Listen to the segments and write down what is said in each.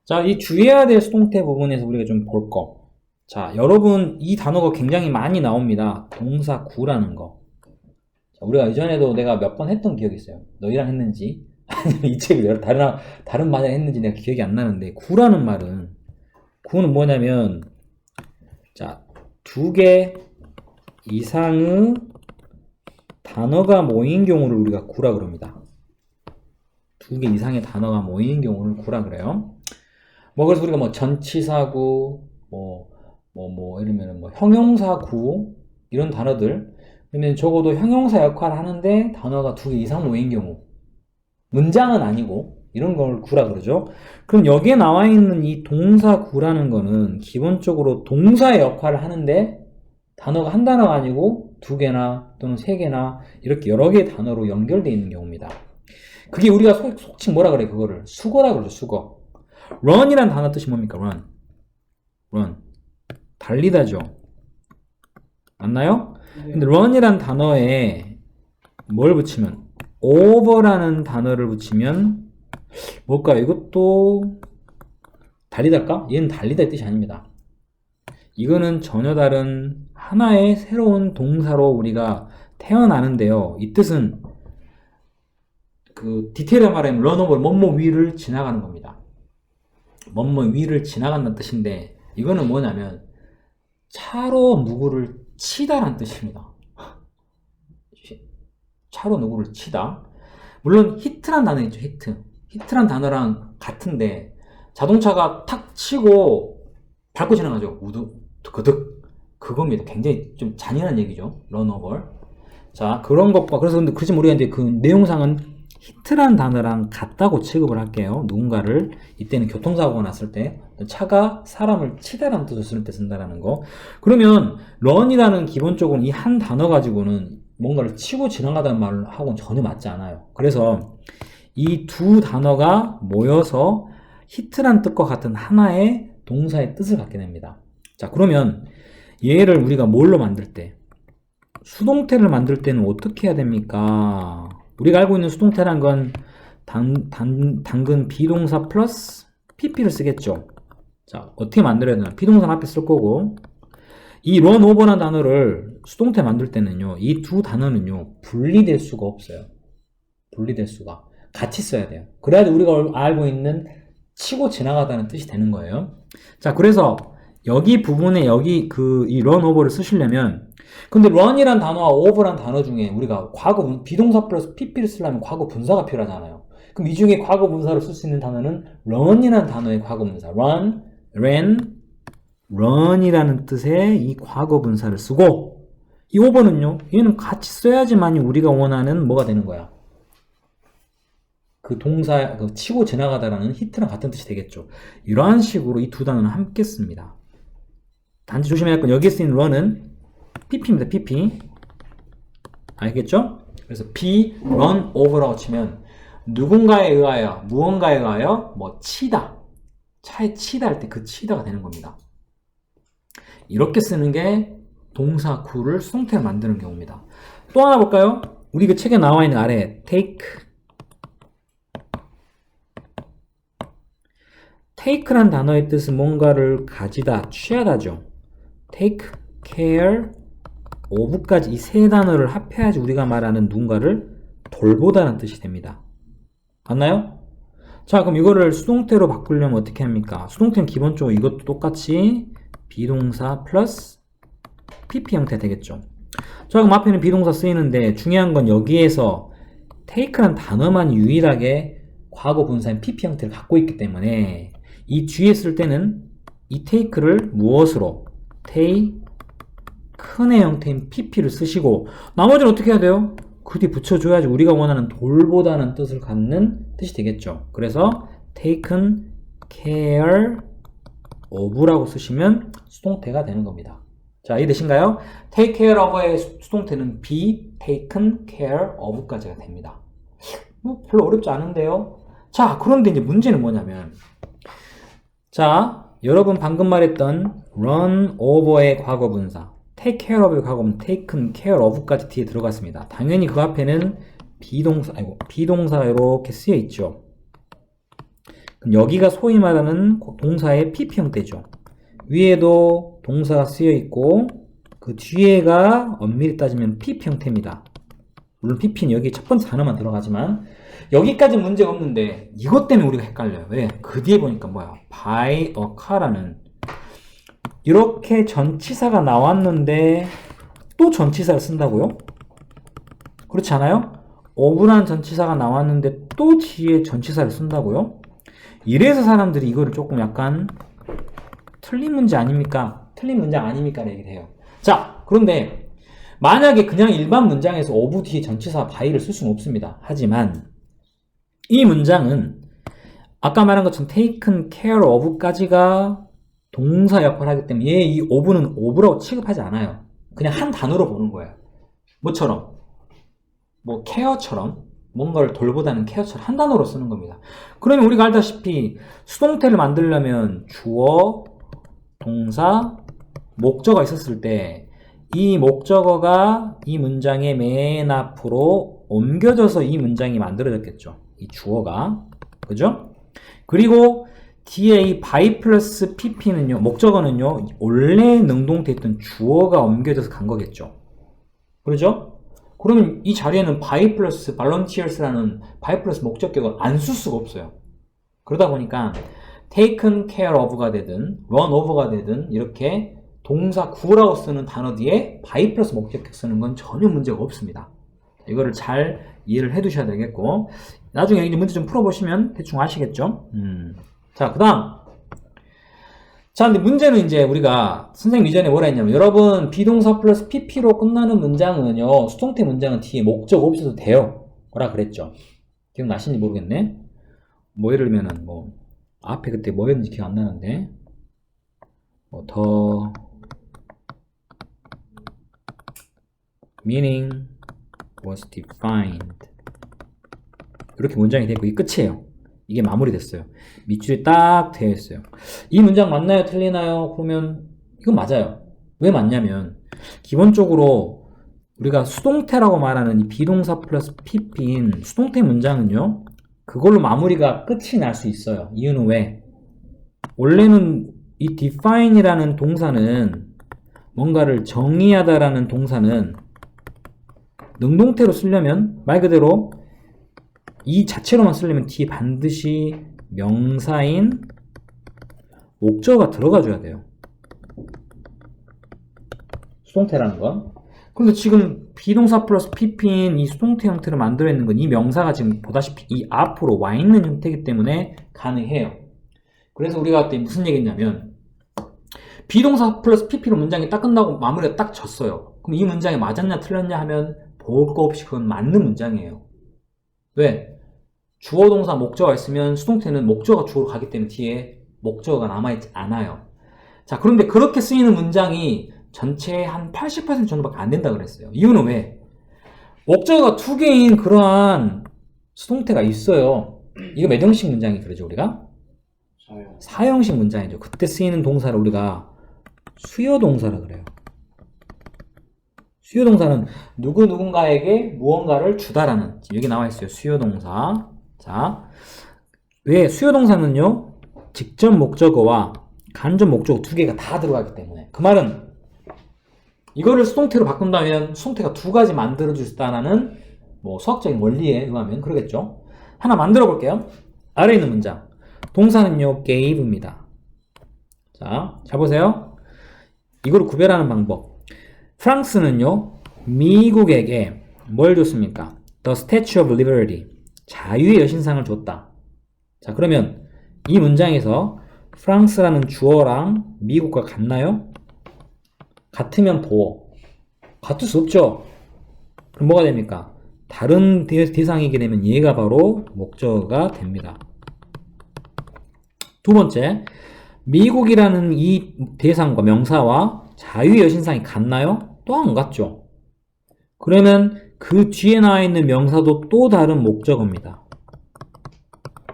자, 이 주의해야 될 수동태 부분에서 우리가 좀 볼 거. 자, 여러분 이 단어가 굉장히 많이 나옵니다. 동사 구라는 거. 자, 우리가 이전에도 내가 몇 번 했던 기억이 있어요. 너희랑 했는지 아니면 이 책을 다른 말을 했는지 내가 기억이 안 나는데, 구라는 말은, 구는 뭐냐면, 자, 두 개 이상의 단어가 모인 경우를 우리가 구라 그럽니다. 두 개 이상의 단어가 모인 경우를 구라 그래요. 그래서 우리가 전치사구, 이러면 형용사구, 이런 단어들, 그러면 적어도 형용사 역할을 하는데 단어가 두 개 이상 모인 경우, 문장은 아니고, 이런 걸 구라 그러죠. 그럼 여기에 나와 있는 이 동사 구라는 거는 기본적으로 동사의 역할을 하는데 단어가 한 단어가 아니고 두 개나 또는 세 개나 이렇게 여러 개의 단어로 연결되어 있는 경우입니다. 그게 우리가 속칭 뭐라 그래? 그거를 수거라 그러죠. 수거. run이란 단어 뜻이 뭡니까? run. 달리다죠. 맞나요? 근데 run이란 단어에 뭘 붙이면, over라는 단어를 붙이면 뭘까요? 이것도 달리달까? 얘는 달리다의 뜻이 아닙니다. 이거는 전혀 다른 하나의 새로운 동사로 우리가 태어나는데요. 이 뜻은 디테일하게 말하면 run over, 뭐뭐 위를 지나가는 겁니다. 뭐뭐 위를 지나간다는 뜻인데, 이거는 뭐냐면 차로 누구를 치다라는 뜻입니다. 차로 누구를 치다. 물론 히트란 단어 있죠. 히트란 단어랑 같은데, 자동차가 탁 치고 밟고 지나가죠. 그득. 그겁니다. 굉장히 좀 잔인한 얘기죠. 런오버. 자, 그런 것과, 그래서 근데 그렇지 모르겠는데 그 내용상은 히트란 단어랑 같다고 취급을 할게요. 누군가를, 이때는 교통사고가 났을 때 차가 사람을 치다라는 뜻을 쓸 때 쓴다라는 거. 그러면 런이라는 기본적으로 이 한 단어 가지고는 뭔가를 치고 지나가다는 말을 하고는 전혀 맞지 않아요. 그래서 이 두 단어가 모여서 히트란 뜻과 같은 하나의 동사의 뜻을 갖게 됩니다. 자, 그러면 얘를 우리가 뭘로 만들 때, 수동태를 만들 때는 어떻게 해야 됩니까? 우리가 알고 있는 수동태란 건 당근 비동사 플러스 pp를 쓰겠죠. 자, 어떻게 만들어야 되나? 비동사 앞에 쓸 거고, 이 run over라는 단어를 수동태 만들 때는요, 이 두 단어는요, 분리될 수가 없어요. 분리될 수가. 같이 써야 돼요. 그래야지 우리가 알고 있는 치고 지나가다는 뜻이 되는 거예요. 자, 그래서 여기 부분에 이 run over를 쓰시려면, 근데 run이란 단어와 over란 단어 중에 우리가 비동사 플러스 pp를 쓰려면 과거 분사가 필요하잖아요. 그럼 이 중에 과거 분사로 쓸 수 있는 단어는 run이란 단어의 과거 분사. run이라는 뜻의 이 과거 분사를 쓰고, 이 over는요, 얘는 같이 써야지만이 우리가 원하는 뭐가 되는 거야. 그 동사, 치고 지나가다라는 히트랑 같은 뜻이 되겠죠. 이러한 식으로 이 두 단어는 함께 씁니다. 단지 조심해야 할 건, 여기에 쓰인 run은 pp입니다. pp. 알겠죠? 그래서 run over라고 치면 누군가에 의하여, 무언가에 의하여 치다. 차에 치다 할 때 그 치다가 되는 겁니다. 이렇게 쓰는 게 동사 구를 수동태로 만드는 경우입니다. 또 하나 볼까요? 우리 그 책에 나와 있는 아래 take란 단어의 뜻은 뭔가를 가지다, 취하다죠. take care of까지 이 세 단어를 합해야지 우리가 말하는 누군가를 돌보다는 뜻이 됩니다. 맞나요? 자, 그럼 이거를 수동태로 바꾸려면 어떻게 합니까? 수동태는 기본적으로 이것도 똑같이 비동사 플러스 pp 형태 되겠죠. 자, 그럼 앞에는 비동사 쓰이는데 중요한 건 여기에서 take란 단어만 유일하게 과거 분사인 pp 형태를 갖고 있기 때문에 이 뒤에 쓸 때는 이 take를 무엇으로? take의 형태인 pp를 쓰시고, 나머지는 어떻게 해야 돼요? 그 뒤에 붙여줘야지 우리가 원하는 돌보다는 뜻을 갖는 뜻이 되겠죠. 그래서 taken care of라고 쓰시면 수동태가 되는 겁니다. 자, 이해되신가요? take care of의 수동태는 be taken care of까지가 됩니다. 별로 어렵지 않은데요. 자, 그런데 이제 문제는 뭐냐면, 자, 여러분 방금 말했던 run over의 과거 분사, take care of의 과거 분사, taken care of까지 뒤에 들어갔습니다. 당연히 그 앞에는 비동사 이렇게 쓰여 있죠. 그럼 여기가 소위 말하는 동사의 PP 형태죠. 위에도 동사가 쓰여 있고 그 뒤에가 엄밀히 따지면 PP 형태입니다. 물론 PP는 여기 첫 번째 단어만 들어가지만 여기까지 문제가 없는데 이것 때문에 우리가 헷갈려요. 왜? 그 뒤에 보니까 뭐야? by a car라는 이렇게 전치사가 나왔는데 또 전치사를 쓴다고요? 그렇지 않아요? of라는 전치사가 나왔는데 또 뒤에 전치사를 쓴다고요? 이래서 사람들이 이거를 조금 약간 틀린 문제 아닙니까? 틀린 문장 아닙니까? 얘기를 해요. 자, 그런데 만약에 그냥 일반 문장에서 of 뒤에 전치사 by를 쓸 수는 없습니다. 하지만 이 문장은 아까 말한 것처럼 taken care of까지가 동사 역할을 하기 때문에 이 of는 of라고 취급하지 않아요. 그냥 한 단어로 보는 거예요. 뭐처럼? 뭐 care처럼 뭔가를 돌보다는 care처럼 한 단어로 쓰는 겁니다. 그러면 우리가 알다시피 수동태를 만들려면 주어, 동사, 목적어가 있었을 때 이 목적어가 이 문장의 맨 앞으로 옮겨져서 이 문장이 만들어졌겠죠. 이 주어가. 그죠? 그리고 뒤에 이 by 플러스 pp는요, 목적어는요, 원래 능동태 있던 주어가 옮겨져서 간 거겠죠. 그러죠? 그러면 이 자리에는 by 플러스 volunteers라는 by 플러스 목적격을 안 쓸 수가 없어요. 그러다 보니까 taken care of가 되든 run over가 되든 이렇게 동사 구라고 쓰는 단어 뒤에 by 플러스 목적격 쓰는 건 전혀 문제가 없습니다. 이거를 잘 이해를 해 두셔야 되겠고 나중에 이 문제 좀 풀어보시면 대충 아시겠죠? 자, 그 다음. 자, 근데 문제는 이제 우리가 선생님 이전에 뭐라 했냐면 여러분 비동사 플러스 pp로 끝나는 문장은요 수동태 문장은 뒤에 목적 없어도 돼요 뭐라 그랬죠? 기억나시는지 모르겠네. 뭐 예를 들면은 뭐 앞에 그때 뭐였는지 기억 안 나는데 뭐 더 meaning was defined 이렇게 문장이 되고 이 끝이에요. 이게 마무리됐어요. 밑줄이 딱 되어 있어요. 이 문장 맞나요? 틀리나요? 그러면 이건 맞아요. 왜 맞냐면 기본적으로 우리가 수동태라고 말하는 이 비동사 플러스 pp인 수동태 문장은요 그걸로 마무리가 끝이 날 수 있어요. 이유는 왜? 원래는 이 define이라는 동사는 뭔가를 정의하다라는 동사는 능동태로 쓰려면 말 그대로 이 자체로만 쓰려면 뒤에 반드시 명사인 목적어가 들어가줘야 돼요. 수동태라는 건. 그런데 지금 비동사 플러스 pp인 이 수동태 형태를 만들어 있는 건 이 명사가 지금 보다시피 이 앞으로 와 있는 형태이기 때문에 가능해요. 그래서 우리가 그때 무슨 얘기했냐면 비동사 플러스 pp로 문장이 딱 끝나고 마무리가 딱 졌어요. 그럼 이 문장이 맞았냐 틀렸냐 하면 볼 거 없이 그건 맞는 문장이에요. 왜? 주어 동사 목적어가 있으면 수동태는 목적어가 주어로 가기 때문에 뒤에 목적어가 남아있지 않아요. 자, 그런데 그렇게 쓰이는 문장이 전체의 한 80% 정도밖에 안 된다 그랬어요. 이유는 왜? 목적어가 두 개인 그러한 수동태가 있어요. 이거 몇 형식 문장이 그러죠, 우리가? 사형식 문장이죠. 그때 쓰이는 동사를 우리가 수요동사라 그래요. 수요동사는 누군가에게 무언가를 주다라는, 여기 나와 있어요. 수요동사. 자, 왜 수요동사는요, 직접 목적어와 간접 목적어 두 개가 다 들어가기 때문에. 그 말은 이거를 수동태로 바꾼다면 수동태가 두 가지 만들어줄 수 있다는 뭐 수학적인 원리에 의하면 그러겠죠. 하나 만들어 볼게요. 아래에 있는 문장. 동사는요, gave입니다. 자, 잘 보세요. 이거를 구별하는 방법. 프랑스는요, 미국에게 뭘 줬습니까? The Statue of Liberty. 자유의 여신상을 줬다. 자, 그러면 이 문장에서 프랑스라는 주어랑 미국과 같나요? 같으면 보어. 같을 수 없죠? 그럼 뭐가 됩니까? 다른 대상이게 되면 얘가 바로 목적어가 됩니다. 두 번째, 미국이라는 이 대상과 명사와 자유의 여신상이 같나요? 또 안 같죠? 그러면 그 뒤에 나와 있는 명사도 또 다른 목적어입니다.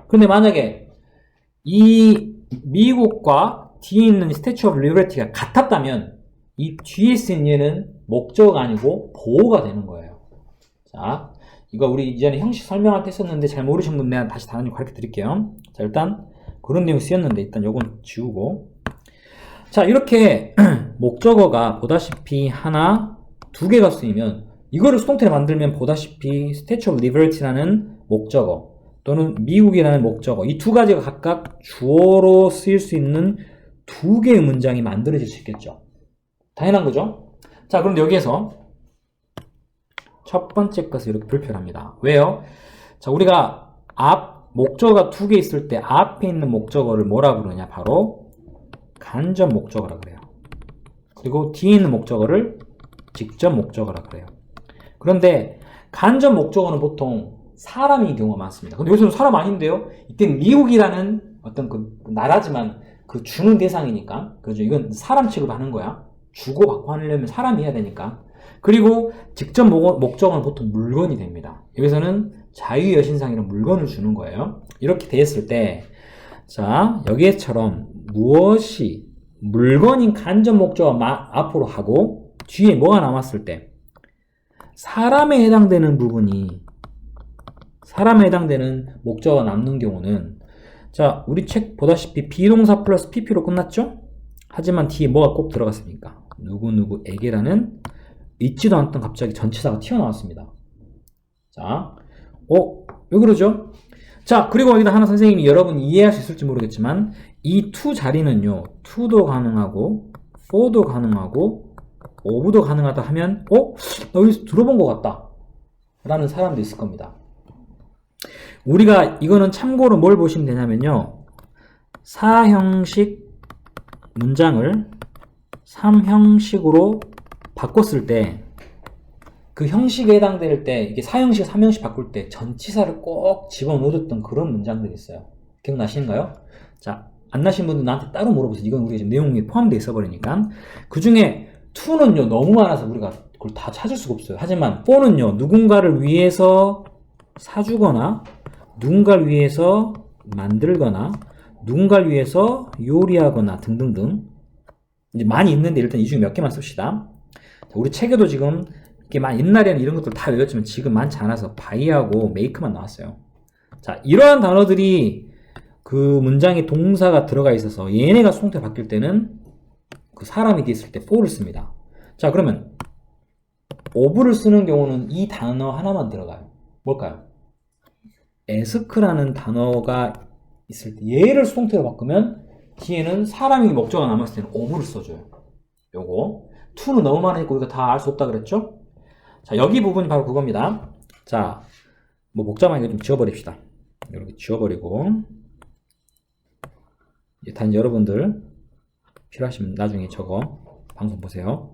근데 만약에 이 미국과 뒤에 있는 스태츄 오브 리버티가 같았다면 이 뒤에 쓴 얘는 목적어가 아니고 보호가 되는 거예요. 자, 이거 우리 이전에 형식 설명할 때 썼는데 잘 모르신 분 내가 다시 단어를 가르쳐 드릴게요. 자, 일단 그런 내용이 쓰였는데 일단 요건 지우고. 자, 이렇게 목적어가 보다시피 하나, 두 개가 쓰이면 이거를 수동태로 만들면 보다시피 Statue of Liberty라는 목적어 또는 미국이라는 목적어, 이 두 가지가 각각 주어로 쓰일 수 있는 두 개의 문장이 만들어질 수 있겠죠. 당연한 거죠. 자, 그런데 여기에서 첫 번째 것을 이렇게 불표를 합니다. 왜요? 자, 우리가 목적어가 두 개 있을 때 앞에 있는 목적어를 뭐라 그러냐? 바로 간접 목적어라 그래요. 그리고 뒤에 있는 목적어를 직접 목적어라 그래요. 그런데 간접 목적어는 보통 사람인 경우가 많습니다. 근데 여기서는 사람 아닌데요? 이때 미국이라는 어떤 그 나라지만 그 주는 대상이니까, 그죠? 이건 사람 취급하는 거야. 주고 받고 하려면 사람이 해야 되니까. 그리고 직접 목적어는 보통 물건이 됩니다. 여기서는 자유여신상이라는 물건을 주는 거예요. 이렇게 됐을 때, 자, 여기에처럼 무엇이 물건인 간접 목적어 앞으로 하고 뒤에 뭐가 남았을 때 사람에 해당되는 부분이, 사람에 해당되는 목적어가 남는 경우는, 자, 우리 책 보다시피 비동사 플러스 pp로 끝났죠? 하지만 뒤에 뭐가 꼭 들어갔습니까? 누구누구에게라는 있지도 않던 갑자기 전치사가 튀어나왔습니다. 자, 왜 그러죠? 자, 그리고 여기다 하나 선생님이 여러분이 이해할 수 있을지 모르겠지만 이 to 자리는요, to도 가능하고 for도 가능하고 of도 가능하다 하면 나 여기서 들어본 것 같다 라는 사람도 있을 겁니다. 우리가 이거는 참고로 뭘 보시면 되냐면요, 4형식 문장을 3형식으로 바꿨을 때 그 형식에 해당될 때, 이게 4형식, 3형식 바꿀 때 전치사를 꼭 집어넣었던 그런 문장들이 있어요. 기억나시는가요? 자, 안 나신 분들 나한테 따로 물어보세요. 이건 우리가 지금 내용이 포함되어 있어버리니까. 그 중에 to는요, 너무 많아서 우리가 그걸 다 찾을 수가 없어요. 하지만 for는요, 누군가를 위해서 사주거나, 누군가를 위해서 만들거나, 누군가를 위해서 요리하거나 등등등 이제 많이 있는데 일단 이 중에 몇 개만 씁시다. 자, 우리 책에도 지금 이게 옛날에는 이런 것들 다 외웠지만 지금 많지 않아서 바이하고 메이크만 나왔어요. 자, 이러한 단어들이 그 문장에 동사가 들어가 있어서 얘네가 수동태 바뀔 때는 그 사람이 뒤에 있을 때 for를 씁니다. 자, 그러면 of를 쓰는 경우는 이 단어 하나만 들어가요. 뭘까요? ask라는 단어가 있을 때 얘를 수동태로 바꾸면 뒤에는 사람이 목적어가 남았을 때는 of를 써줘요. 요거 to는 너무 많으니까 우리가 다 알 수 없다 그랬죠? 자, 여기 부분이 바로 그겁니다. 자, 뭐 복잡한 거 좀 지워버립시다. 이렇게 지워버리고, 단 여러분들 필요하시면 나중에 저거 방송 보세요.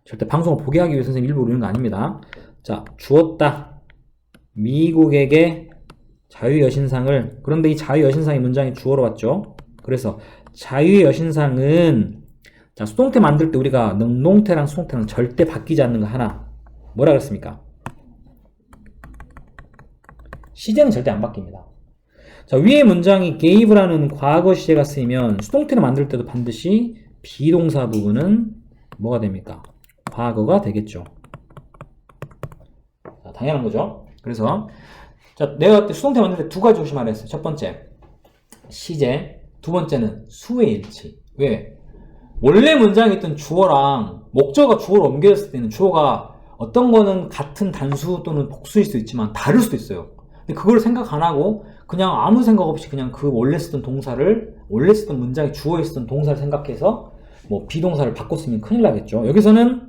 절대 방송을 보게 하기 위해 선생님 일부러 이런 거 아닙니다. 자, 주었다. 미국에게 자유여신상을. 그런데 이 자유여신상이 문장이 주어로 왔죠. 그래서 자유여신상은, 자, 수동태 만들 때 우리가 능동태랑 수동태랑 절대 바뀌지 않는 거 하나, 뭐라 그랬습니까? 시제는 절대 안 바뀝니다. 자, 위의 문장이 gave라는 과거 시제가 쓰이면 수동태를 만들 때도 반드시 비동사 부분은 뭐가 됩니까? 과거가 되겠죠. 자, 당연한 거죠. 그래서 자, 내가 그때 수동태 만들 때 두 가지 조심하라 했어요. 첫 번째, 시제. 두 번째는 수의 일치. 왜? 원래 문장에 있던 주어랑 목적어가 주어로 옮겨졌을 때는 주어가 어떤 거는 같은 단수 또는 복수일 수도 있지만 다를 수도 있어요. 근데 그걸 생각 안 하고 그냥 아무 생각 없이 그냥 그 원래 쓰던 동사를, 원래 쓰던 문장에 주어에 쓰던 동사를 생각해서 뭐 비동사를 바꿨으면 큰일 나겠죠. 여기서는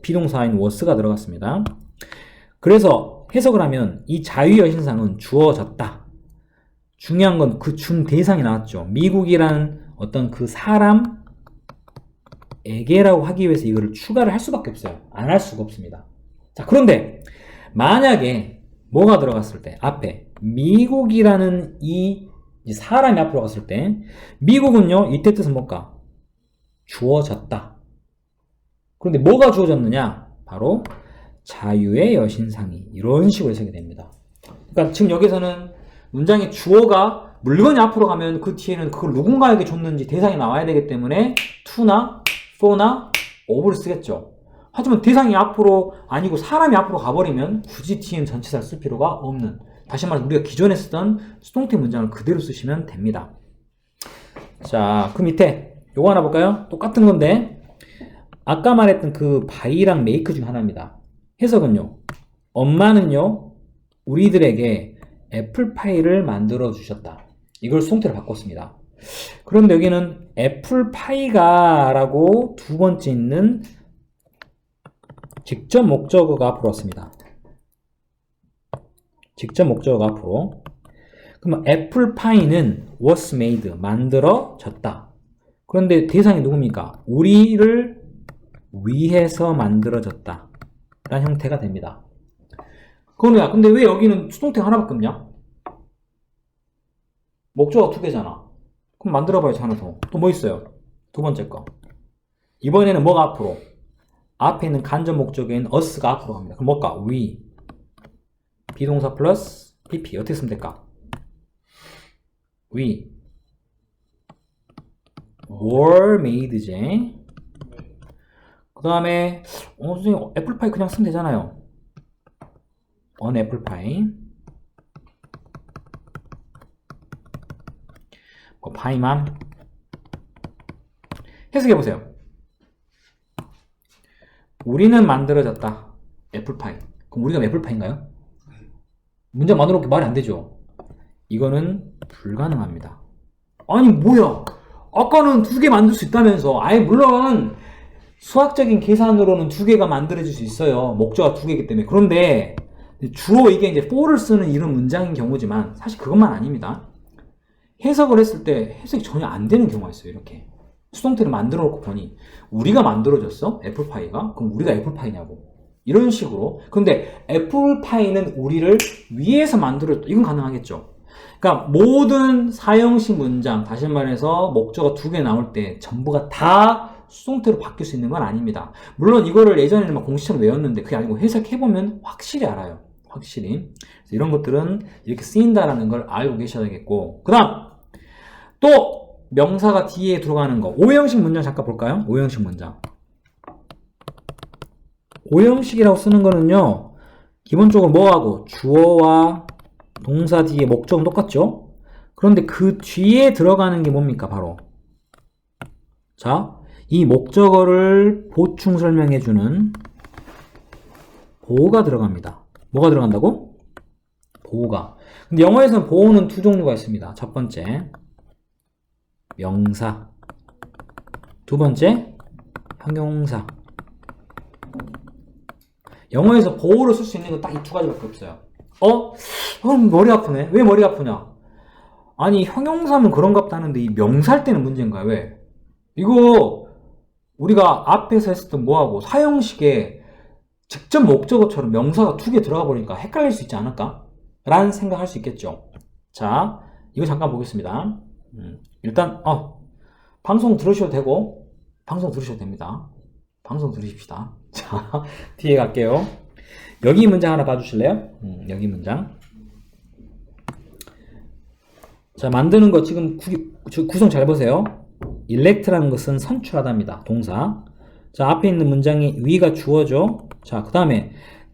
비동사인 was가 들어갔습니다. 그래서 해석을 하면 이 자유여신상은 주어졌다. 중요한 건 그 준 대상이 나왔죠. 미국이라는 어떤 그 사람에게라고 하기 위해서 이거를 추가를 할 수밖에 없어요. 안 할 수가 없습니다. 자, 그런데 만약에 뭐가 들어갔을 때 앞에 미국이라는 이 사람이 앞으로 갔을 때 미국은요, 이때 뜻은 뭘까? 주어졌다. 그런데 뭐가 주어졌느냐? 바로 자유의 여신상이, 이런 식으로 해석이 됩니다. 그러니까 지금 여기서는 문장의 주어가 물건이 앞으로 가면 그 뒤에는 그걸 누군가에게 줬는지 대상이 나와야 되기 때문에 to나 for나 of를 쓰겠죠. 하지만 대상이 앞으로 아니고 사람이 앞으로 가버리면 굳이 뒤에는 전치사를 쓸 필요가 없는, 다시 말해서 우리가 기존에 쓰던 수동태 문장을 그대로 쓰시면 됩니다. 자, 그 밑에 요거 하나 볼까요? 똑같은 건데 아까 말했던 그 바이랑 메이크 중 하나입니다. 해석은요. 엄마는요. 우리들에게 애플파이를 만들어 주셨다. 이걸 수동태로 바꿨습니다. 그런데 여기는 애플파이가 라고 두 번째 있는 직접 목적어가 앞으로 왔습니다. 직접 목적어가 앞으로. 그러면 애플파이는 was made, 만들어졌다. 그런데 대상이 누굽니까? 우리를 위해서 만들어졌다. 라는 형태가 됩니다. 그러면 근데 왜 여기는 수동태가 하나밖에 없냐? 목적어가 두 개잖아. 그럼 만들어봐야지 하나 더. 또 뭐 있어요? 두 번째 거. 이번에는 뭐가 앞으로? 앞에 있는 간접 목적어인 us가 앞으로 갑니다. 그럼 뭘까? we. 비동사 플러스 pp. 어떻게 쓰면 될까? we were made지. 그 다음에 선생님 애플파이 그냥 쓰면 되잖아요. on 애플파이. 파이만. 해석해보세요. 우리는 만들어졌다. 애플파이. 그럼 우리가 애플파이인가요? 문장만으로 말이 안 되죠. 이거는 불가능합니다. 아니 뭐야, 아까는 두 개 만들 수 있다면서. 아예 물론 수학적인 계산으로는 두 개가 만들어질 수 있어요. 목적어가 두 개이기 때문에. 그런데 주로 이게 이제 for를 쓰는 이런 문장인 경우지만 사실 그것만 아닙니다. 해석을 했을 때 해석이 전혀 안 되는 경우가 있어요. 이렇게 수동태를 만들어 놓고 보니 우리가 만들어졌어? 애플파이가? 그럼 우리가 애플파이냐고. 이런 식으로. 근데 애플파이는 우리를 위해서 만들어졌다. 이건 가능하겠죠. 그러니까 모든 사형식 문장, 다시 말해서 목적어 두 개 나올 때 전부가 다 수동태로 바뀔 수 있는 건 아닙니다. 물론 이거를 예전에는 막 공식처럼 외웠는데 그게 아니고 해석해보면 확실히 알아요. 확실히. 이런 것들은 이렇게 쓰인다라는 걸 알고 계셔야겠고. 그 다음 또 명사가 뒤에 들어가는 거. 오형식 문장 잠깐 볼까요? 오형식 문장. 오형식이라고 쓰는 거는요. 기본적으로 뭐하고? 주어와 동사 뒤에 목적은 똑같죠? 그런데 그 뒤에 들어가는 게 뭡니까? 바로 자, 이 목적어를 보충 설명해주는 보호가 들어갑니다. 뭐가 들어간다고? 보호가. 근데 영어에서는 보호는 두 종류가 있습니다. 첫 번째 명사, 두 번째 형용사. 영어에서 보호를 쓸 수 있는 건 딱 이 두 가지밖에 없어요. 머리 아프네. 왜 머리 아프냐? 아니 형용사는 그런갑다 하는데 이 명사할 때는 문제인가요? 왜? 이거 우리가 앞에서 했었던 뭐하고 사형식에 직접 목적어처럼 명사가 두 개 들어가 버리니까 헷갈릴 수 있지 않을까? 라는 생각할 수 있겠죠. 자, 이거 잠깐 보겠습니다. 일단 방송 들으셔도 되고 방송 들으셔도 됩니다. 방송 들으십시다. 자, 뒤에 갈게요. 여기 문장 하나 봐주실래요? 여기 문장. 자, 만드는 거 지금 구성 잘 보세요. elect라는 것은 선출하다입니다. 동사. 자, 앞에 있는 문장이 위가 주어죠. 자, 그 다음에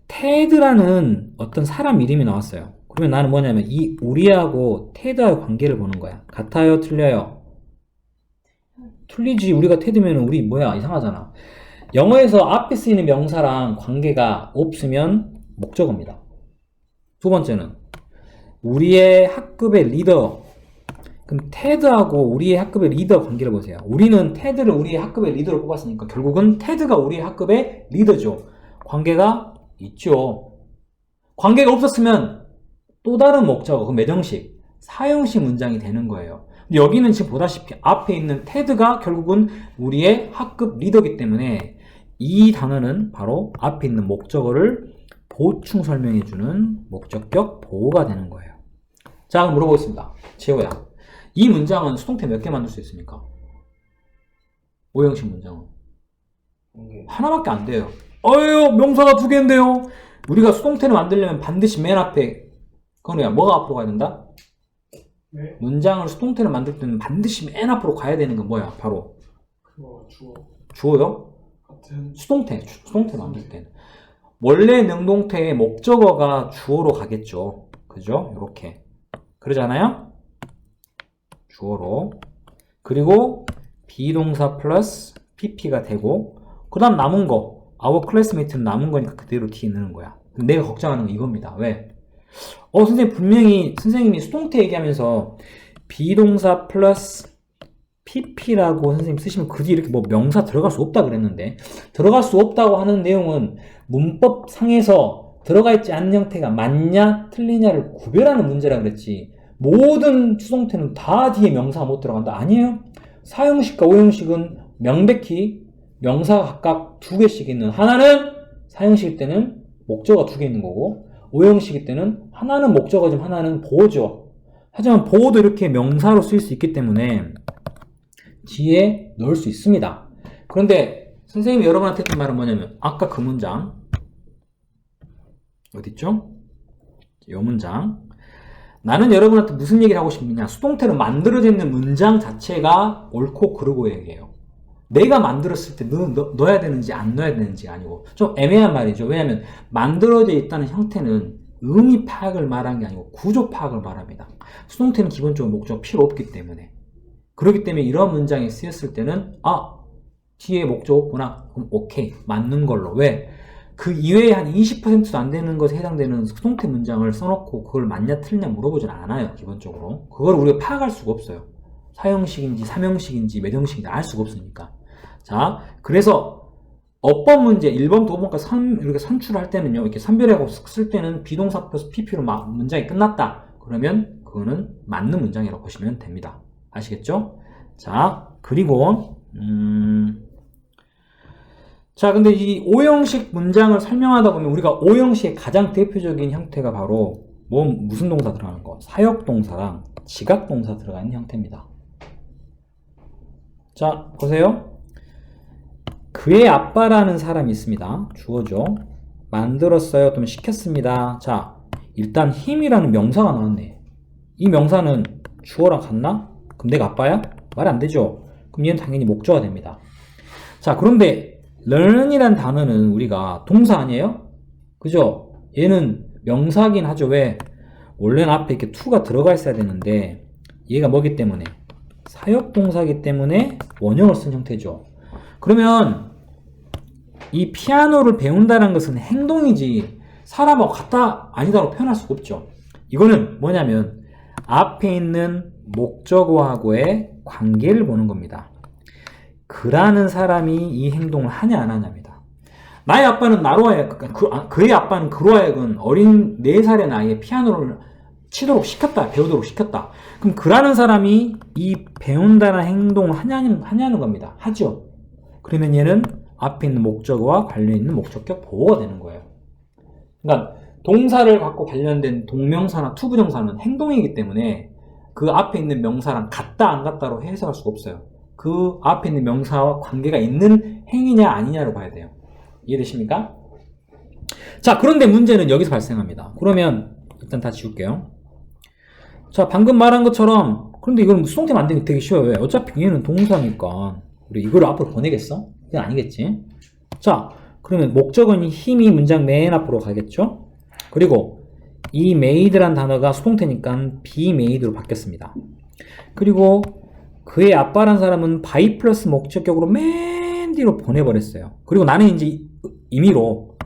테드라는 어떤 사람 이름이 나왔어요. 그러면 나는 뭐냐면 이 우리하고 테드와의 관계를 보는 거야. 같아요? 틀려요? 틀리지. 우리가 테드면 우리 뭐야? 이상하잖아. 영어에서 앞에 쓰이는 명사랑 관계가 없으면 목적어입니다. 두 번째는 우리의 학급의 리더. 그럼 테드하고 우리의 학급의 리더 관계를 보세요. 우리는 테드를 우리의 학급의 리더로 뽑았으니까 결국은 테드가 우리의 학급의 리더죠. 관계가 있죠. 관계가 없었으면 또 다른 목적어, 그 매정식, 사형식 문장이 되는 거예요. 근데 여기는 지금 보다시피 앞에 있는 테드가 결국은 우리의 학급 리더이기 때문에 이 단어는 바로 앞에 있는 목적어를 보충 설명해주는 목적격 보호가 되는 거예요. 자, 그럼 물어보겠습니다. 재호야, 이 문장은 수동태 몇 개 만들 수 있습니까? 오형식 문장은 하나밖에 안 돼요. 명사가 두 개인데요. 우리가 수동태를 만들려면 반드시 맨 앞에 그거는 뭐가 앞으로 가야 된다? 네? 문장을 수동태를 만들 때는 반드시 맨 앞으로 가야 되는 건 뭐야? 바로 주어 주어요? 같은 수동태 만들 때는 원래 능동태의 목적어가 주어로 가겠죠. 그죠? 이렇게 그러잖아요. 주어로. 그리고 비동사 플러스 pp가 되고 그 다음 남은 거 our classmate는 남은 거니까 그대로 뒤에 넣는 거야. 내가 걱정하는 건 이겁니다. 왜? 선생님 분명히 선생님이 수동태 얘기하면서 비동사 플러스 pp라고 선생님 쓰시면 그 뒤에 이렇게 뭐 명사 들어갈 수 없다 그랬는데 들어갈 수 없다고 하는 내용은 문법상에서 들어가 있지 않는 형태가 맞냐 틀리냐를 구별하는 문제라 그랬지 모든 수동태는 다 뒤에 명사가 못 들어간다 아니에요. 사형식과 오형식은 명백히 명사가 각각 두 개씩 있는 하나는 사형식일 때는 목적어가 두 개 있는 거고 오형식일 때는 하나는 목적어지만 하나는 보어죠. 하지만 보어도 이렇게 명사로 쓰일 수 있기 때문에 뒤에 넣을 수 있습니다. 그런데 선생님이 여러분한테 했던 말은 뭐냐면 아까 그 문장 어딨죠? 이 문장 나는 여러분한테 무슨 얘기를 하고 싶느냐 수동태로 만들어져 있는 문장 자체가 옳고 그르고 얘기해요. 내가 만들었을 때 넣어야 되는지 안 넣어야 되는지가 아니고 좀 애매한 말이죠. 왜냐하면 만들어져 있다는 형태는 의미 파악을 말하는 게 아니고 구조 파악을 말합니다. 수동태는 기본적으로 목적 필요 없기 때문에 그렇기 때문에 이런 문장이 쓰였을 때는 뒤에 목적 없구나 그럼 오케이 맞는 걸로 왜? 그 이외에 한 20%도 안 되는 것에 해당되는 수동태 문장을 써놓고 그걸 맞냐 틀리냐 물어보진 않아요. 기본적으로 그걸 우리가 파악할 수가 없어요. 사형식인지 삼형식인지 몇 형식인지 알 수가 없으니까. 자, 그래서 어법 문제 1번부터 5번까지 이렇게 선출할 때는요. 이렇게 선별하고 쓸 때는 비동사 플러스 pp로 문장이 끝났다. 그러면 그거는 맞는 문장이라고 보시면 됩니다. 아시겠죠? 자, 그리고 자, 근데 이 오형식 문장을 설명하다 보면 우리가 오형식의 가장 대표적인 형태가 바로 무슨 동사 들어가는 거? 사역동사랑 지각동사 들어가 있는 형태입니다. 자, 보세요. 그의 아빠라는 사람이 있습니다. 주어죠. 만들었어요. 또는 시켰습니다. 자, 일단 힘이라는 명사가 나왔네. 이 명사는 주어랑 같나? 그럼 내가 아빠야? 말 안 되죠. 그럼 얘는 당연히 목적어가 됩니다. 자, 그런데 learn이란 단어는 우리가 동사 아니에요? 그죠? 얘는 명사긴 하죠. 왜? 원래는 앞에 이렇게 to가 들어가 있어야 되는데 얘가 뭐기 때문에? 사역동사이기 때문에 원형을 쓴 형태죠. 그러면 이 피아노를 배운다는 것은 행동이지 사람하고 같다 아니다로 표현할 수가 없죠. 이거는 뭐냐면 앞에 있는 목적어하고의 관계를 보는 겁니다. 그라는 사람이 이 행동을 하냐 안 하냐입니다. 나의 아빠는 나로 하여금 그의 아빠는 그로 하여금 어린 4살의 나이에 피아노를 치도록 시켰다. 배우도록 시켰다. 그럼 그라는 사람이 이 배운다는 행동을 하냐는 겁니다. 하죠. 그러면 얘는 앞에 있는 목적어와 관련 있는 목적격 보호가 되는 거예요. 그러니까 동사를 갖고 관련된 동명사나 투부정사는 행동이기 때문에 그 앞에 있는 명사랑 같다 안 같다로 해석할 수가 없어요. 그 앞에 있는 명사와 관계가 있는 행위냐 아니냐로 봐야 돼요. 이해되십니까? 자, 그런데 문제는 여기서 발생합니다. 그러면 일단 다 지울게요. 자, 방금 말한 것처럼 그런데 이건 수동태 만들기 되게 쉬워요. 왜? 어차피 얘는 동사니까 우리 이걸 앞으로 보내겠어? 그건 아니겠지. 자, 그러면 목적은 힘이 문장 맨 앞으로 가겠죠? 그리고 이 made란 단어가 수동태니까 be made로 바뀌었습니다. 그리고 그의 아빠란 사람은 by 플러스 목적격으로 맨 뒤로 보내버렸어요. 그리고 나는 이제 임의로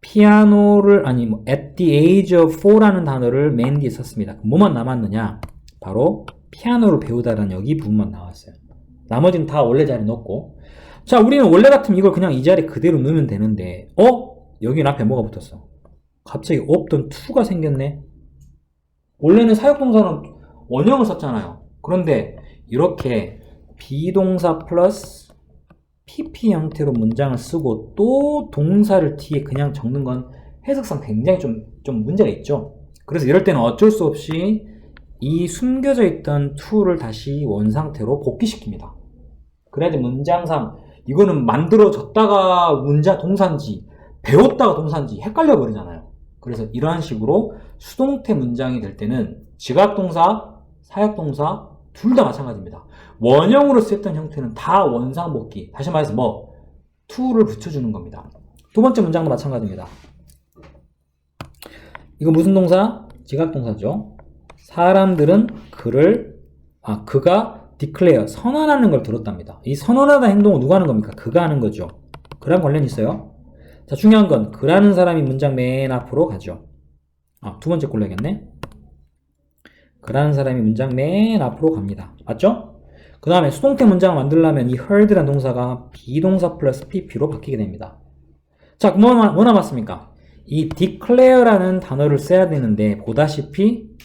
피아노를 at the age of 4라는 단어를 맨 뒤에 썼습니다. 뭐만 남았느냐? 바로 피아노를 배우다라는 여기 부분만 나왔어요. 나머지는 다 원래 자리에 넣었고 자, 우리는 원래 같으면 이걸 그냥 이 자리에 그대로 넣으면 되는데 여기 앞에 뭐가 붙었어? 갑자기 없던 to가 생겼네. 원래는 사역동사는 원형을 썼잖아요. 그런데 이렇게 비동사 플러스 pp 형태로 문장을 쓰고 또 동사를 뒤에 그냥 적는 건 해석상 굉장히 좀 문제가 있죠. 그래서 이럴 때는 어쩔 수 없이 이 숨겨져 있던 to를 다시 원상태로 복귀시킵니다. 그래야지 문장상 이거는 만들어졌다가 문장 동사인지 배웠다가 동사인지 헷갈려 버리잖아요. 그래서 이러한 식으로 수동태 문장이 될 때는 지각동사, 사역동사 둘 다 마찬가지입니다. 원형으로 쓰였던 형태는 다 원상복귀. 다시 말해서 to를 붙여주는 겁니다. 두 번째 문장도 마찬가지입니다. 이거 무슨 동사? 지각동사죠. 사람들은 그가 declare, 선언하는 걸 들었답니다. 이 선언하다 행동을 누가 하는 겁니까? 그가 하는 거죠. 그랑 관련이 있어요. 자, 중요한 건 그라는 사람이 문장 맨 앞으로 가죠. 두 번째 골라야겠네. 그라는 사람이 문장 맨 앞으로 갑니다. 맞죠? 그 다음에 수동태 문장을 만들려면 이 heard라는 동사가 비동사 플러스 pp로 바뀌게 됩니다. 자, 뭐 남았습니까? 이 declare라는 단어를 써야 되는데 보다시피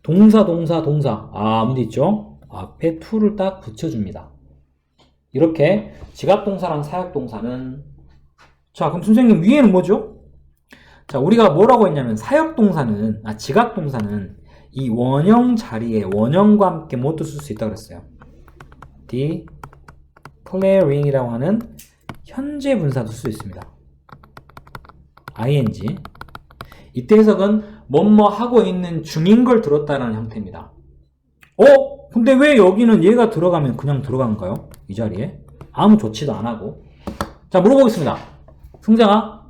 동사 문제 있죠? 앞에 to를 딱 붙여줍니다. 이렇게 지각동사랑 사역동사는 자, 그럼 선생님 위에는 뭐죠? 자, 우리가 뭐라고 했냐면 지각동사는 이 원형 자리에 원형과 함께 뭐도 쓸 수 있다고 그랬어요. declaring이라고 하는 현재 분사도 쓸 수 있습니다. ing. 이때 해석은 뭐뭐 하고 있는 중인 걸 들었다라는 형태입니다. 근데 왜 여기는 얘가 들어가면 그냥 들어간가요? 이 자리에? 아무 조치도 안 하고. 자, 물어보겠습니다. 승장아,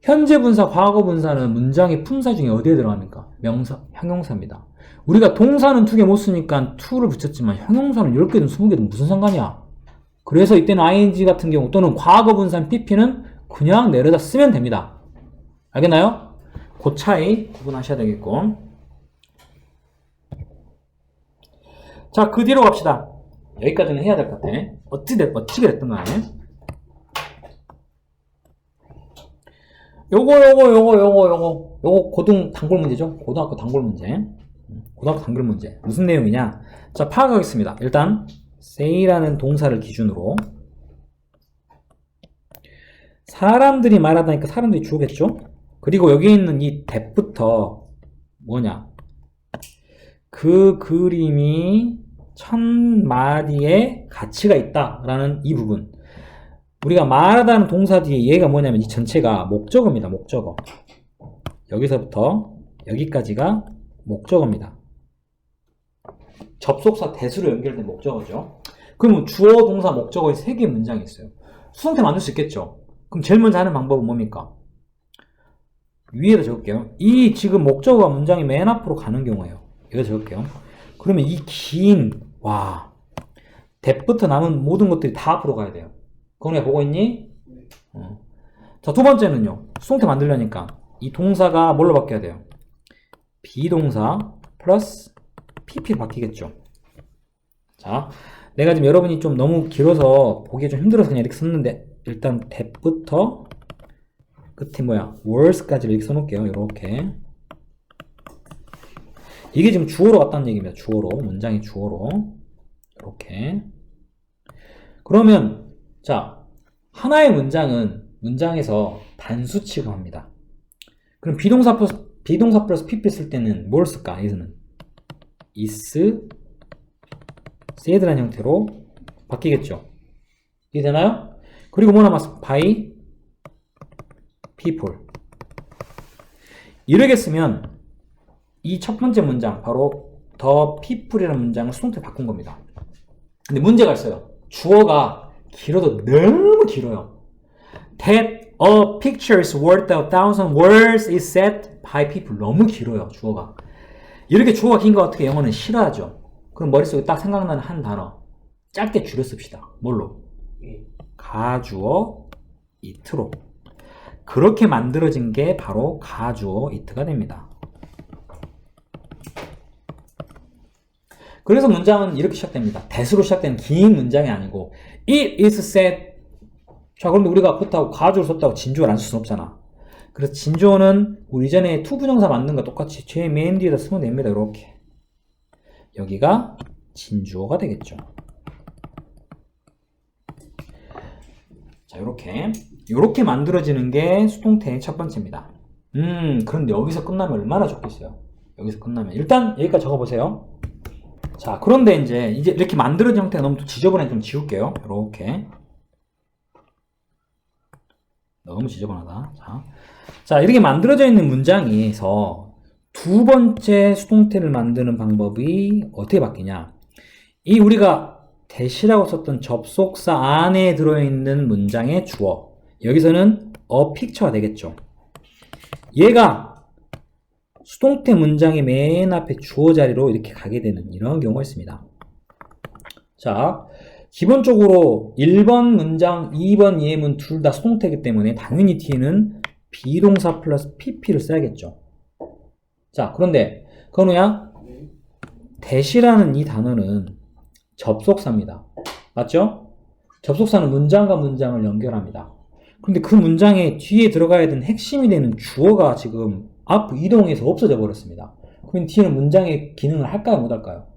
현재 분사, 과거 분사는 문장의 품사 중에 어디에 들어갑니까? 명사, 형용사입니다. 우리가 동사는 2개 못 쓰니까 2를 붙였지만 형용사는 10개든 20개든 무슨 상관이야? 그래서 이때는 ing 같은 경우 또는 과거 분사인 pp는 그냥 내려다 쓰면 됩니다. 알겠나요? 그 차이 구분하셔야 되겠고. 자, 그 뒤로 갑시다. 여기까지는 해야 될 것 같아. 어찌게 됐든 간에. 요거 고등 단골 문제죠? 고등학교 단골 문제. 무슨 내용이냐? 자, 파악하겠습니다. 일단 say라는 동사를 기준으로 사람들이 말하다니까 사람들이 주어겠죠? 그리고 여기 있는 이 that부터 뭐냐? 그 그림이 1000마디의 가치가 있다라는 이 부분. 우리가 말하다는 동사 뒤에 얘가 뭐냐면 이 전체가 목적어입니다. 목적어. 여기서부터 여기까지가 목적어입니다. 접속사 대수로 연결된 목적어죠. 그러면 주어, 동사, 목적어의 3개의 문장이 있어요. 수동태 만들 수 있겠죠? 그럼 제일 먼저 하는 방법은 뭡니까? 위에다 적을게요. 이 지금 목적어가 문장이 맨 앞으로 가는 경우예요. 여기다 적을게요. 그러면 이 that부터 남은 모든 것들이 다 앞으로 가야 돼요. 그거 보고 있니? 자, 두 번째는요. 수동태 만들려니까 이 동사가 뭘로 바뀌어야 돼요? 비동사 플러스 pp로 바뀌겠죠. 자, 내가 지금 여러분이 좀 너무 길어서 보기가 좀 힘들어서 그냥 이렇게 썼는데 일단 that부터 끝에 words까지 이렇게 써놓을게요. 이렇게. 이게 지금 주어로 갔다는 얘기입니다. 주어로. 문장이 주어로. 이렇게. 그러면 자, 하나의 문장에서 단수 취급합니다. 그럼 비동사 플러스 pp 쓸 때는 뭘 쓸까? 여기서는 is, said라는 형태로 바뀌겠죠. 이해되나요? 그리고 뭐 남았어? by people. 이렇게 쓰면 이 첫 번째 문장, 바로 the people이라는 문장을 수동태로 바꾼 겁니다. 근데 문제가 있어요. 주어가 길어도 너무 길어요. That a picture is worth 1,000 words is said by people. 너무 길어요, 주어가. 이렇게 주어가 긴 거 어떻게 영어는 싫어하죠. 그럼 머릿속에 딱 생각나는 한 단어. 짧게 줄여 씁시다. 뭘로? 가주어 it로. 그렇게 만들어진 게 바로 가주어 it가 됩니다. 그래서 문장은 이렇게 시작됩니다. that으로 시작되는 긴 문장이 아니고 it is said. 자, 그런데 우리가 그렇다고 가주어를 썼다고 진주어를 안 쓸 수는 없잖아. 그래서 진주어는 우리 이전에 투부정사 만든 거 똑같이 제일 맨 뒤에다 쓰면 됩니다. 이렇게. 여기가 진주어가 되겠죠. 자, 요렇게 만들어지는 게 수동태의 첫 번째입니다. 그런데 여기서 끝나면 얼마나 좋겠어요. 여기서 끝나면 일단 여기까지 적어보세요. 자, 그런데 이제 이렇게 만들어진 형태가 너무 지저분해. 좀 지울게요. 이렇게. 너무 지저분하다. 자, 이렇게 만들어져 있는 문장에서 두 번째 수동태를 만드는 방법이 어떻게 바뀌냐? 이 우리가 that이라고 썼던 접속사 안에 들어있는 문장의 주어. 여기서는 a picture가 되겠죠. 얘가 수동태 문장의 맨 앞에 주어 자리로 이렇게 가게 되는 이런 경우가 있습니다. 자, 기본적으로 1번 문장, 2번 예문 둘 다 수동태이기 때문에 당연히 뒤에는 비동사 플러스 pp를 써야겠죠. 자, 그런데 건우야, 네. 대시라는 이 단어는 접속사입니다. 맞죠? 접속사는 문장과 문장을 연결합니다. 근데 그 문장의 뒤에 들어가야 되는 핵심이 되는 주어가 지금 앞 이동해서 없어져 버렸습니다. 그럼 뒤에는 문장의 기능을 할까요? 못 할까요?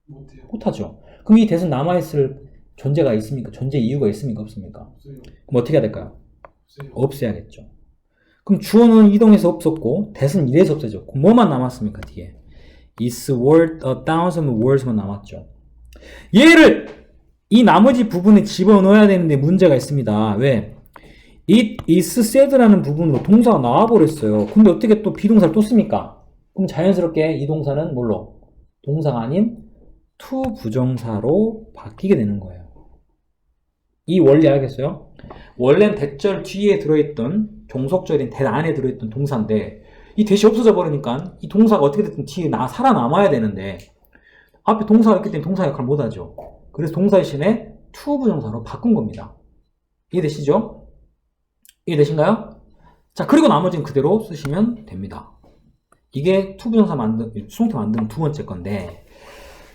못해요. 못하죠. 그럼 이 대신 남아있을 존재가 있습니까? 존재 이유가 있습니까? 없습니까? 없어요. 그럼 어떻게 해야 될까요? 없어요. 없애야겠죠. 그럼 주어는 이동해서 없었고 대신 이래서 없어졌고 뭐만 남았습니까? 뒤에 is worth a thousand words만 남았죠. 얘를 이 나머지 부분에 집어넣어야 되는데 문제가 있습니다. 왜? It is said라는 부분으로 동사가 나와버렸어요. 근데 어떻게 또 비동사를 또 씁니까? 그럼 자연스럽게 이 동사는 뭘로? 동사가 아닌 to 부정사로 바뀌게 되는 거예요. 이 원리 알겠어요? 원래는 대절 뒤에 들어있던 종속절인 대 안에 들어있던 동사인데 이 대시 없어져 버리니까 이 동사가 어떻게 됐든 뒤에 살아남아야 되는데 앞에 동사가 있기 때문에 동사 역할을 못하죠. 그래서 동사 대신에 to 부정사로 바꾼 겁니다. 이해되시죠? 이해되신가요? 자, 그리고 나머지는 그대로 쓰시면 됩니다. 이게 to 부정사 수동태 만드는 두 번째 건데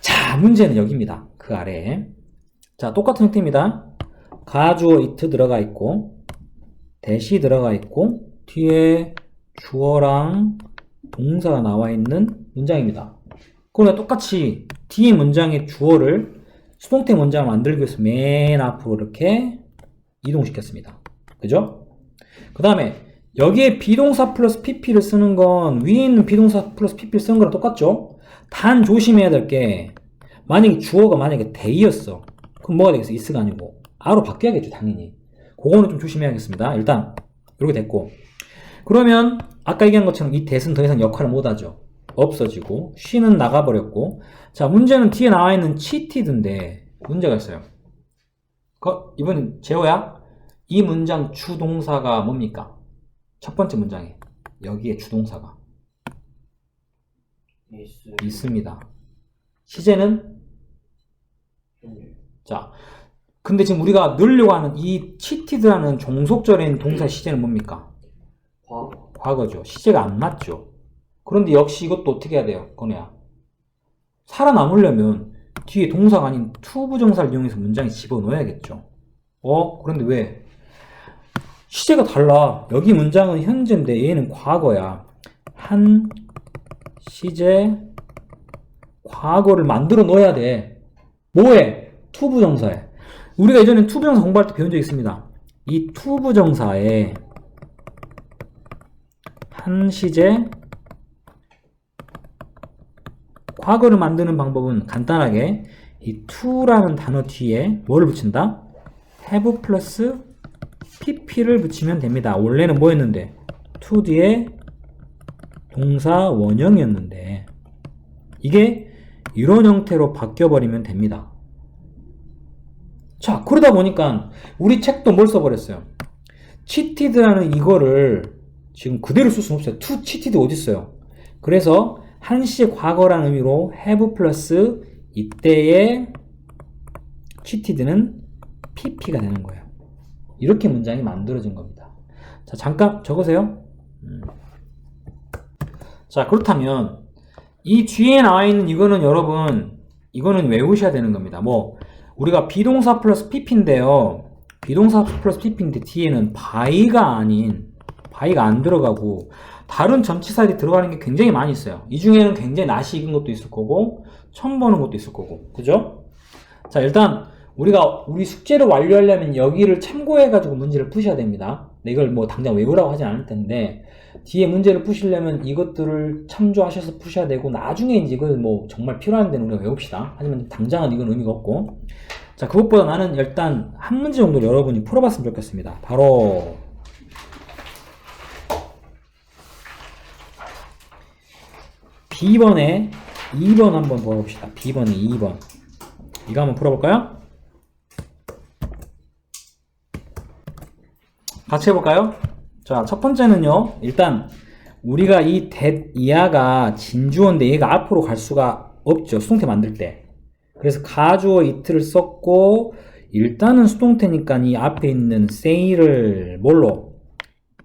자, 문제는 여기입니다. 그 아래에. 자, 똑같은 형태입니다. 가주어 it 들어가 있고 대시 들어가 있고 뒤에 주어랑 동사가 나와 있는 문장입니다. 그러면 똑같이 뒤에 문장의 주어를 수동태 문장을 만들기 위해서 맨 앞으로 이렇게 이동시켰습니다. 그죠? 그 다음에 여기에 비동사 플러스 pp를 쓰는 건 위에 있는 비동사 플러스 pp를 쓰는 거랑 똑같죠? 단 조심해야 될 게 만약에 주어가 만약에 they였어. 그럼 뭐가 되겠어? is가 아니고 R로 바뀌어야겠죠, 당연히. 그거는 좀 조심해야겠습니다. 일단 이렇게 됐고 그러면 아까 얘기한 것처럼 이 that은 더 이상 역할을 못하죠. 없어지고 she는 나가버렸고 자, 문제는 뒤에 나와 있는 cheated인데 문제가 있어요. 이번 재호야, 이 문장 주동사가 뭡니까? 첫 번째 문장에 여기에 주동사가 있습니다. 시제는 자, 근데 지금 우리가 넣으려고 하는 이 cheated라는 종속절인 동사 시제는 뭡니까? 과거죠. 시제가 안 맞죠. 그런데 역시 이것도 어떻게 해야 돼요? 건우야, 살아남으려면 뒤에 동사가 아닌 to 부정사를 이용해서 문장에 집어넣어야겠죠. 그런데 왜? 시제가 달라. 여기 문장은 현재인데 얘는 과거야. 한 시제 과거를 만들어 넣어야 돼. 뭐에? to 부정사에. 우리가 예전에 to 부정사 공부할 때 배운 적 있습니다. 이 to 부정사에 한 시제 과거를 만드는 방법은 간단하게 이 to라는 단어 뒤에 뭐를 붙인다? have 플러스 pp를 붙이면 됩니다. 원래는 뭐였는데? to 뒤에 동사 원형이었는데 이게 이런 형태로 바뀌어버리면 됩니다. 자, 그러다 보니까 우리 책도 뭘 써버렸어요? cheated라는 이거를 지금 그대로 쓸 수는 없어요. to cheated 어디 있어요? 그래서 한시의 과거라는 의미로 have 플러스 이때의 cheated는 pp가 되는 거예요. 이렇게 문장이 만들어진 겁니다. 자, 잠깐 적으세요. 자, 그렇다면 이 뒤에 나와 있는 이거는 여러분 이거는 외우셔야 되는 겁니다. 뭐 우리가 비동사 플러스 pp인데요. 비동사 플러스 pp인데 뒤에는 by가 아닌 by가 안 들어가고 다른 전치사들이 들어가는 게 굉장히 많이 있어요. 이 중에는 굉장히 낯이 익은 것도 있을 거고 처음 보는 것도 있을 거고, 그죠? 자, 일단 우리가 우리 숙제를 완료하려면 여기를 참고해 가지고 문제를 푸셔야 됩니다. 이걸 뭐 당장 외우라고 하진 않을 텐데 뒤에 문제를 푸시려면 이것들을 참조하셔서 푸셔야 되고 나중에 이제 이걸 뭐 정말 필요한 데는 우리가 외웁시다. 하지만 당장은 이건 의미가 없고, 자, 그것보다 나는 일단 한 문제 정도 여러분이 풀어봤으면 좋겠습니다. 바로 B번에 2번 한번 풀어봅시다. B번에 2번. 이거 한번 풀어볼까요? 같이 해볼까요? 자, 첫 번째는요, 일단 우리가 이 that 이하가 진주어인데 얘가 앞으로 갈 수가 없죠. 수동태 만들 때. 그래서 가주어 it를 썼고 일단은 수동태니까 이 앞에 있는 say를 뭘로?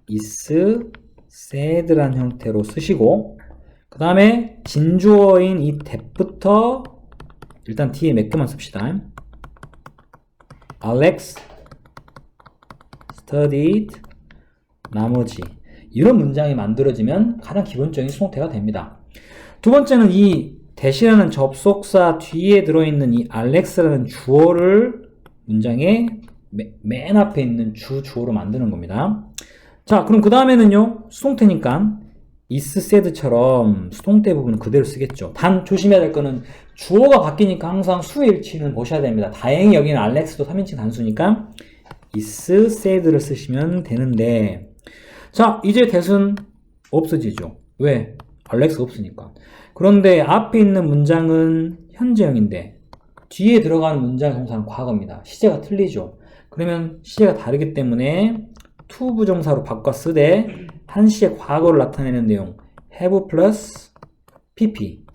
is said란 형태로 쓰시고 그 다음에 진주어인 이 that부터 일단 뒤에 몇 개만 씁시다. Alex studied 나머지 이런 문장이 만들어지면 가장 기본적인 수동태가 됩니다. 두 번째는 이 that이라는 접속사 뒤에 들어있는 이 Alex라는 주어를 문장의 맨 앞에 있는 주어로 만드는 겁니다. 자, 그럼 그 다음에는요, 수동태니까 is said처럼 수동태 부분은 그대로 쓰겠죠. 단 조심해야 될 거는 주어가 바뀌니까 항상 수의 일치는 보셔야 됩니다. 다행히 여기는 Alex도 3인칭 단수니까 is said를 쓰시면 되는데 자, 이제 that은 없어지죠. 왜? Alex 없으니까. 그런데 앞에 있는 문장은 현재형인데 뒤에 들어가는 문장 동사는 과거입니다. 시제가 틀리죠. 그러면 시제가 다르기 때문에 to 부정사로 바꿔 쓰되 한시의 과거를 나타내는 내용 have plus pp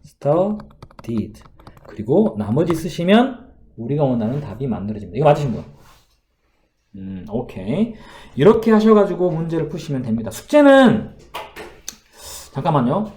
studied 그리고 나머지 쓰시면 우리가 원하는 답이 만들어집니다. 이거 맞으신 분? 오케이. 이렇게 하셔가지고 문제를 푸시면 됩니다. 숙제는 잠깐만요.